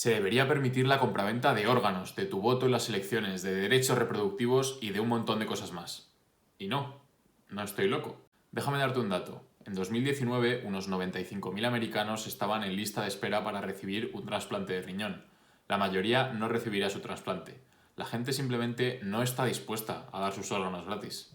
Se debería permitir la compraventa de órganos, de tu voto en las elecciones, de derechos reproductivos y de un montón de cosas más. Y no estoy loco. Déjame darte un dato. En 2019, unos 95.000 americanos estaban en lista de espera para recibir un trasplante de riñón. La mayoría no recibirá su trasplante. La gente simplemente no está dispuesta a dar sus órganos gratis.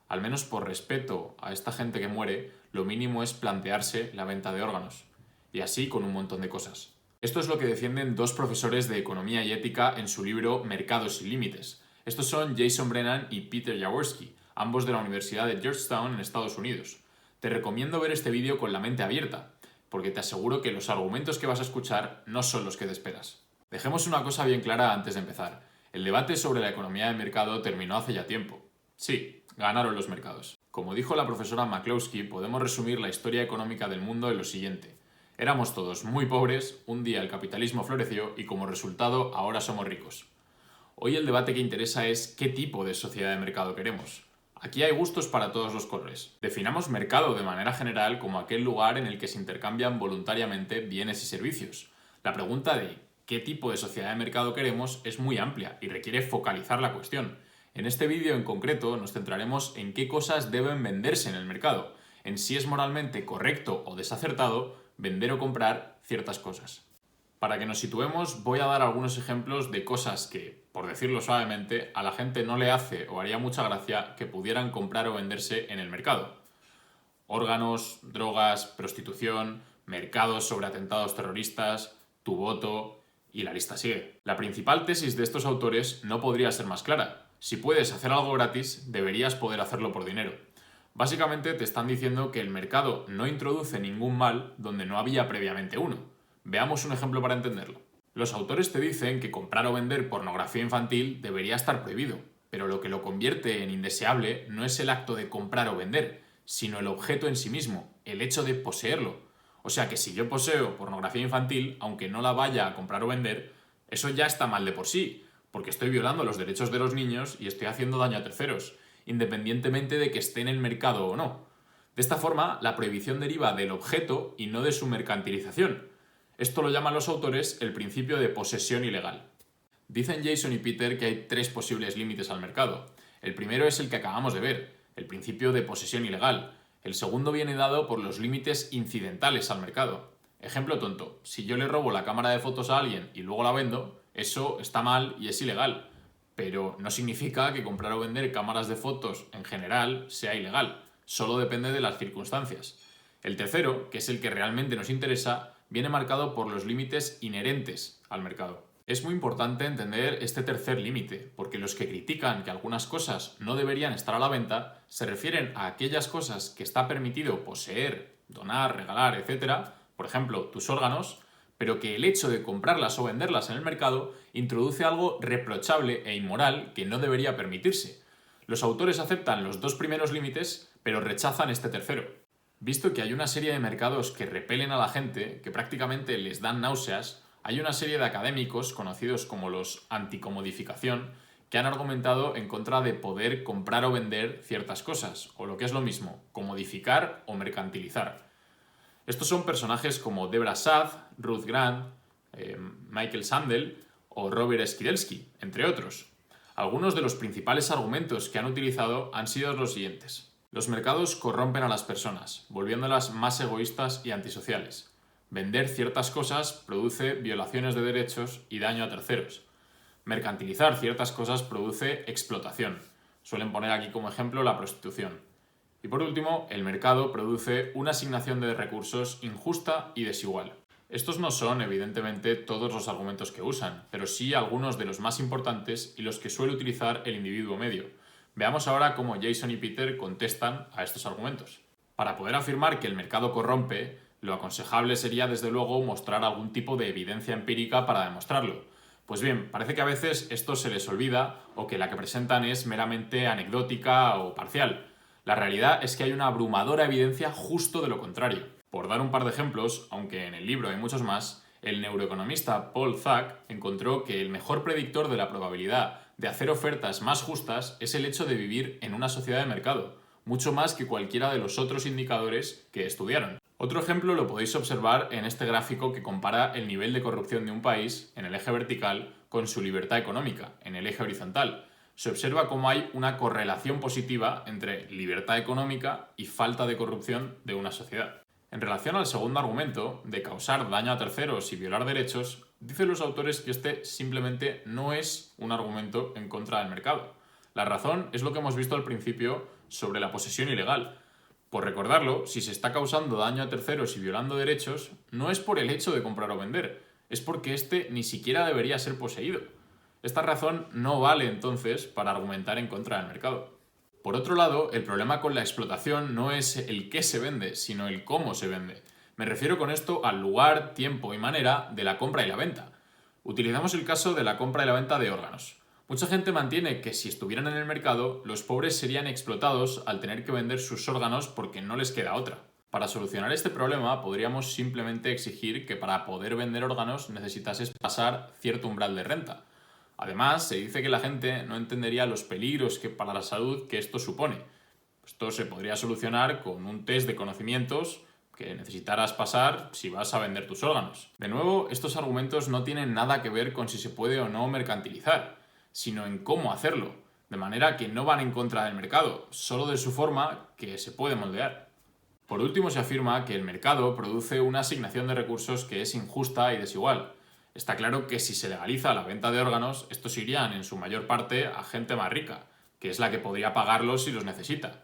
Al menos por respeto a esta gente que muere, lo mínimo es plantearse la venta de órganos. Y así con un montón de cosas. Esto es lo que defienden dos profesores de economía y ética en su libro Mercados sin límites. Estos son Jason Brennan y Peter Jaworski, ambos de la Universidad de Georgetown en Estados Unidos. Te recomiendo ver este vídeo con la mente abierta, porque te aseguro que los argumentos que vas a escuchar no son los que te esperas. Dejemos una cosa bien clara antes de empezar. El debate sobre la economía de mercado terminó hace ya tiempo. Sí, ganaron los mercados. Como dijo la profesora McCloskey, podemos resumir la historia económica del mundo en lo siguiente. Éramos todos muy pobres, un día el capitalismo floreció y como resultado ahora somos ricos. Hoy el debate que interesa es qué tipo de sociedad de mercado queremos. Aquí hay gustos para todos los colores. Definamos mercado de manera general como aquel lugar en el que se intercambian voluntariamente bienes y servicios. La pregunta de qué tipo de sociedad de mercado queremos es muy amplia y requiere focalizar la cuestión. En este vídeo en concreto nos centraremos en qué cosas deben venderse en el mercado, en si es moralmente correcto o desacertado vender o comprar ciertas cosas. Para que nos situemos, voy a dar algunos ejemplos de cosas que, por decirlo suavemente, a la gente no le hace o haría mucha gracia que pudieran comprar o venderse en el mercado. Órganos, drogas, prostitución, mercados sobre atentados terroristas, tu voto y la lista sigue. La principal tesis de estos autores no podría ser más clara. Si puedes hacer algo gratis, deberías poder hacerlo por dinero. Básicamente te están diciendo que el mercado no introduce ningún mal donde no había previamente uno. Veamos un ejemplo para entenderlo. Los autores te dicen que comprar o vender pornografía infantil debería estar prohibido, pero lo que lo convierte en indeseable no es el acto de comprar o vender, sino el objeto en sí mismo, el hecho de poseerlo. O sea que si yo poseo pornografía infantil, aunque no la vaya a comprar o vender, eso ya está mal de por sí, porque estoy violando los derechos de los niños y estoy haciendo daño a terceros, independientemente de que esté en el mercado o no. De esta forma, la prohibición deriva del objeto y no de su mercantilización. Esto lo llaman los autores el principio de posesión ilegal. Dicen Jason y Peter que hay tres posibles límites al mercado. El primero es el que acabamos de ver, el principio de posesión ilegal. El segundo viene dado por los límites incidentales al mercado. Ejemplo tonto, si yo le robo la cámara de fotos a alguien y luego la vendo, eso está mal y es ilegal. Pero no significa que comprar o vender cámaras de fotos en general sea ilegal, solo depende de las circunstancias. El tercero, que es el que realmente nos interesa, viene marcado por los límites inherentes al mercado. Es muy importante entender este tercer límite, porque los que critican que algunas cosas no deberían estar a la venta se refieren a aquellas cosas que está permitido poseer, donar, regalar, etc., por ejemplo, tus órganos, pero que el hecho de comprarlas o venderlas en el mercado introduce algo reprochable e inmoral que no debería permitirse. Los autores aceptan los dos primeros límites, pero rechazan este tercero. Visto que hay una serie de mercados que repelen a la gente, que prácticamente les dan náuseas, hay una serie de académicos, conocidos como los anticomodificación, que han argumentado en contra de poder comprar o vender ciertas cosas, o lo que es lo mismo, comodificar o mercantilizar. Estos son personajes como Debra Saad, Ruth Grant, Michael Sandel o Robert Skidelsky, entre otros. Algunos de los principales argumentos que han utilizado han sido los siguientes. Los mercados corrompen a las personas, volviéndolas más egoístas y antisociales. Vender ciertas cosas produce violaciones de derechos y daño a terceros. Mercantilizar ciertas cosas produce explotación. Suelen poner aquí como ejemplo la prostitución. Y por último, el mercado produce una asignación de recursos injusta y desigual. Estos no son, evidentemente, todos los argumentos que usan, pero sí algunos de los más importantes y los que suele utilizar el individuo medio. Veamos ahora cómo Jason y Peter contestan a estos argumentos. Para poder afirmar que el mercado corrompe, lo aconsejable sería desde luego mostrar algún tipo de evidencia empírica para demostrarlo. Pues bien, parece que a veces esto se les olvida o que la que presentan es meramente anecdótica o parcial. La realidad es que hay una abrumadora evidencia justo de lo contrario. Por dar un par de ejemplos, aunque en el libro hay muchos más, el neuroeconomista Paul Thak encontró que el mejor predictor de la probabilidad de hacer ofertas más justas es el hecho de vivir en una sociedad de mercado, mucho más que cualquiera de los otros indicadores que estudiaron. Otro ejemplo lo podéis observar en este gráfico que compara el nivel de corrupción de un país en el eje vertical con su libertad económica en el eje horizontal. Se observa cómo hay una correlación positiva entre libertad económica y falta de corrupción de una sociedad. En relación al segundo argumento, de causar daño a terceros y violar derechos, dicen los autores que este simplemente no es un argumento en contra del mercado. La razón es lo que hemos visto al principio sobre la posesión ilegal. Por recordarlo, si se está causando daño a terceros y violando derechos, no es por el hecho de comprar o vender, es porque éste ni siquiera debería ser poseído. Esta razón no vale entonces para argumentar en contra del mercado. Por otro lado, el problema con la explotación no es el qué se vende, sino el cómo se vende. Me refiero con esto al lugar, tiempo y manera de la compra y la venta. Utilizamos el caso de la compra y la venta de órganos. Mucha gente mantiene que si estuvieran en el mercado, los pobres serían explotados al tener que vender sus órganos porque no les queda otra. Para solucionar este problema, podríamos simplemente exigir que para poder vender órganos necesitases pasar cierto umbral de renta. Además, se dice que la gente no entendería los peligros para la salud que esto supone. Esto se podría solucionar con un test de conocimientos que necesitarás pasar si vas a vender tus órganos. De nuevo, estos argumentos no tienen nada que ver con si se puede o no mercantilizar, sino en cómo hacerlo, de manera que no van en contra del mercado, solo de su forma que se puede moldear. Por último, se afirma que el mercado produce una asignación de recursos que es injusta y desigual. Está claro que si se legaliza la venta de órganos, estos irían en su mayor parte a gente más rica, que es la que podría pagarlos si los necesita.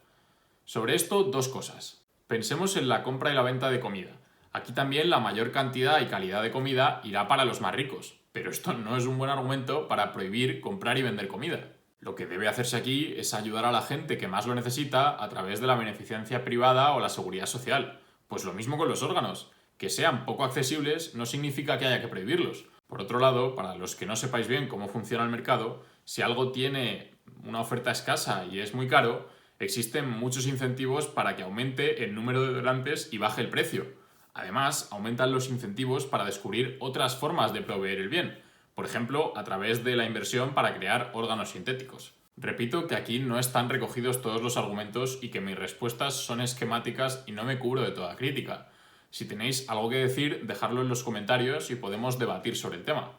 Sobre esto, dos cosas. Pensemos en la compra y la venta de comida. Aquí también la mayor cantidad y calidad de comida irá para los más ricos, pero esto no es un buen argumento para prohibir comprar y vender comida. Lo que debe hacerse aquí es ayudar a la gente que más lo necesita a través de la beneficencia privada o la seguridad social. Pues lo mismo con los órganos. Que sean poco accesibles no significa que haya que prohibirlos. Por otro lado, para los que no sepáis bien cómo funciona el mercado, si algo tiene una oferta escasa y es muy caro, existen muchos incentivos para que aumente el número de donantes y baje el precio. Además, aumentan los incentivos para descubrir otras formas de proveer el bien, por ejemplo, a través de la inversión para crear órganos sintéticos. Repito que aquí no están recogidos todos los argumentos y que mis respuestas son esquemáticas y no me cubro de toda crítica. Si tenéis algo que decir, dejadlo en los comentarios y podemos debatir sobre el tema.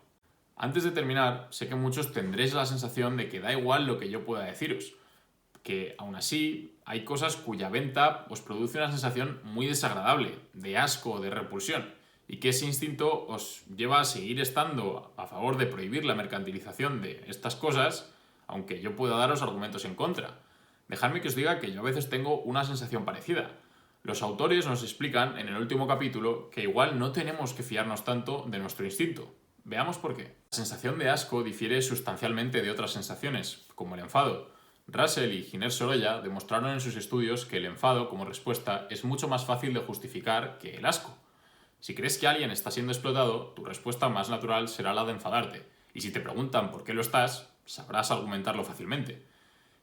Antes de terminar, sé que muchos tendréis la sensación de que da igual lo que yo pueda deciros, que aún así hay cosas cuya venta os produce una sensación muy desagradable, de asco o de repulsión, y que ese instinto os lleva a seguir estando a favor de prohibir la mercantilización de estas cosas, aunque yo pueda daros argumentos en contra. Dejadme que os diga que yo a veces tengo una sensación parecida. Los autores nos explican en el último capítulo que igual no tenemos que fiarnos tanto de nuestro instinto. Veamos por qué. La sensación de asco difiere sustancialmente de otras sensaciones, como el enfado. Russell y Giner Sorolla demostraron en sus estudios que el enfado como respuesta es mucho más fácil de justificar que el asco. Si crees que alguien está siendo explotado, tu respuesta más natural será la de enfadarte, y si te preguntan por qué lo estás, sabrás argumentarlo fácilmente.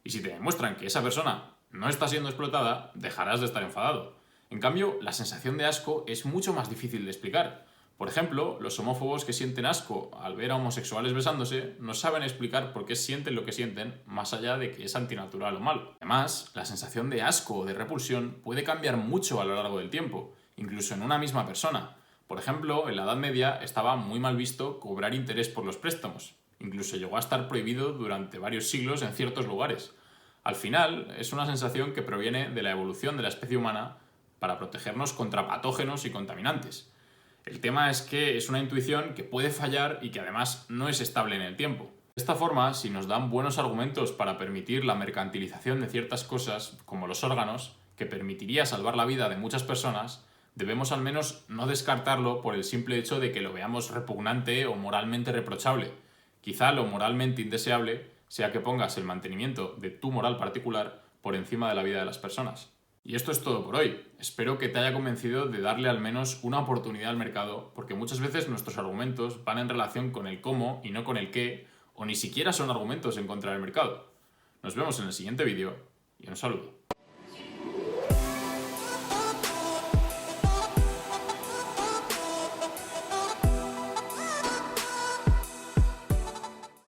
Y si te demuestran que esa persona no está siendo explotada, dejarás de estar enfadado. En cambio, la sensación de asco es mucho más difícil de explicar. Por ejemplo, los homófobos que sienten asco al ver a homosexuales besándose no saben explicar por qué sienten lo que sienten, más allá de que es antinatural o malo. Además, la sensación de asco o de repulsión puede cambiar mucho a lo largo del tiempo, incluso en una misma persona. Por ejemplo, en la Edad Media estaba muy mal visto cobrar interés por los préstamos. Incluso llegó a estar prohibido durante varios siglos en ciertos lugares. Al final, es una sensación que proviene de la evolución de la especie humana para protegernos contra patógenos y contaminantes. El tema es que es una intuición que puede fallar y que además no es estable en el tiempo. De esta forma, si nos dan buenos argumentos para permitir la mercantilización de ciertas cosas, como los órganos, que permitiría salvar la vida de muchas personas, debemos al menos no descartarlo por el simple hecho de que lo veamos repugnante o moralmente reprochable. Quizá lo moralmente indeseable sea que pongas el mantenimiento de tu moral particular por encima de la vida de las personas. Y esto es todo por hoy. Espero que te haya convencido de darle al menos una oportunidad al mercado, porque muchas veces nuestros argumentos van en relación con el cómo y no con el qué, o ni siquiera son argumentos en contra del mercado. Nos vemos en el siguiente vídeo y un saludo.